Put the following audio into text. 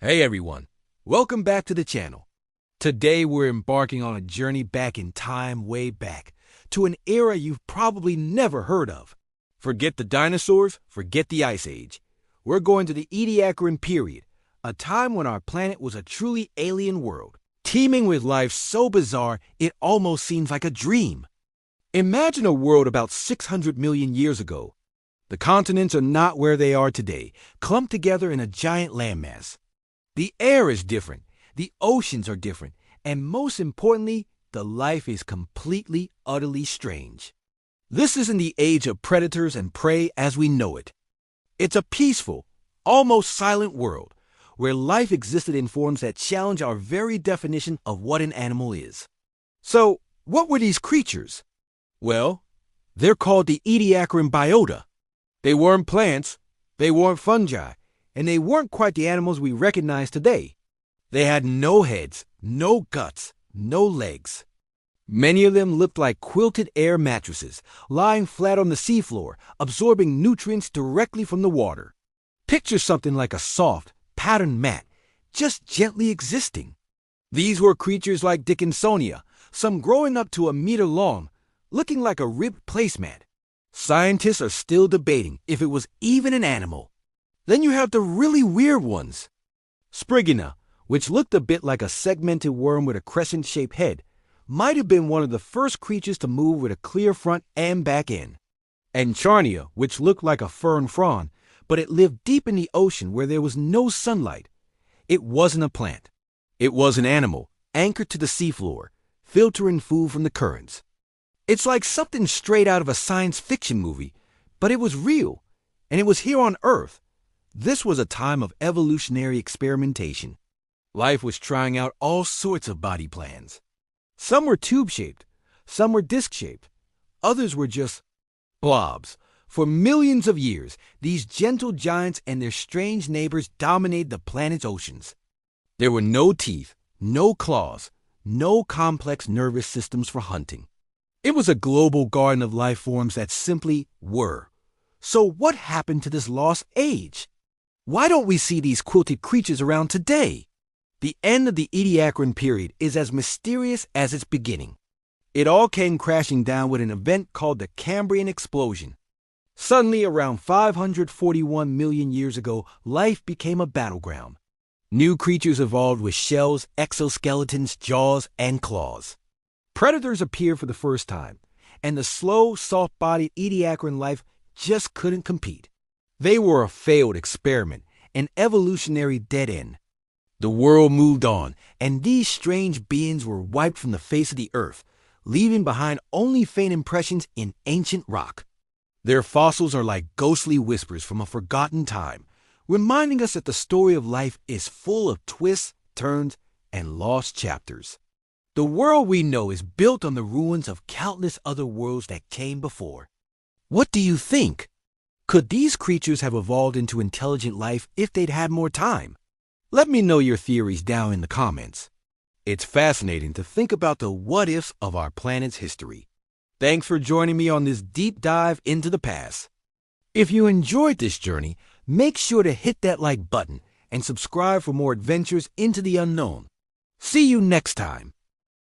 Hey everyone, welcome back to the channel. Today we're embarking on a journey back in time, way back, to an era you've probably never heard of. Forget the dinosaurs, forget the Ice Age. We're going to the Ediacaran period, a time when our planet was a truly alien world, teeming with life so bizarre it almost seems like a dream. Imagine a world about 600 million years ago. The continents are not where they are today, clumped together in a giant landmass. The air is different, the oceans are different, and most importantly, the life is completely, utterly strange. This isn't the age of predators and prey as we know it. It's a peaceful, almost silent world, where life existed in forms that challenge our very definition of what an animal is. So, what were these creatures? Well, they're called the Ediacaran biota. They weren't plants, they weren't fungi, and they weren't quite the animals we recognize today. They had no heads, no guts, no legs. Many of them looked like quilted air mattresses, lying flat on the seafloor, absorbing nutrients directly from the water. Picture something like a soft, patterned mat, just gently existing. These were creatures like Dickinsonia, some growing up to a meter long, looking like a ribbed placemat. Scientists are still debating if it was even an animal. Then you have the really weird ones. Sprigina, which looked a bit like a segmented worm with a crescent-shaped head, might have been one of the first creatures to move with a clear front and back end. And Charnia, which looked like a fern frond, but it lived deep in the ocean where there was no sunlight. It wasn't a plant. It was an animal, anchored to the seafloor, filtering food from the currents. It's like something straight out of a science fiction movie, but it was real, and it was here on Earth. This was a time of evolutionary experimentation. Life was trying out all sorts of body plans. Some were tube-shaped, some were disc-shaped, others were just blobs. For millions of years, these gentle giants and their strange neighbors dominated the planet's oceans. There were no teeth, no claws, no complex nervous systems for hunting. It was a global garden of life forms that simply were. So what happened to this lost age? Why don't we see these quilted creatures around today? The end of the Ediacaran period is as mysterious as its beginning. It all came crashing down with an event called the Cambrian explosion. Suddenly, around 541 million years ago, life became a battleground. New creatures evolved with shells, exoskeletons, jaws, and claws. Predators appeared for the first time, and the slow, soft-bodied Ediacaran life just couldn't compete. They were a failed experiment, an evolutionary dead end. The world moved on, and these strange beings were wiped from the face of the earth, leaving behind only faint impressions in ancient rock. Their fossils are like ghostly whispers from a forgotten time, reminding us that the story of life is full of twists, turns, and lost chapters. The world we know is built on the ruins of countless other worlds that came before. What do you think? Could these creatures have evolved into intelligent life if they'd had more time? Let me know your theories down in the comments. It's fascinating to think about the what-ifs of our planet's history. Thanks for joining me on this deep dive into the past. If you enjoyed this journey, make sure to hit that like button and subscribe for more adventures into the unknown. See you next time.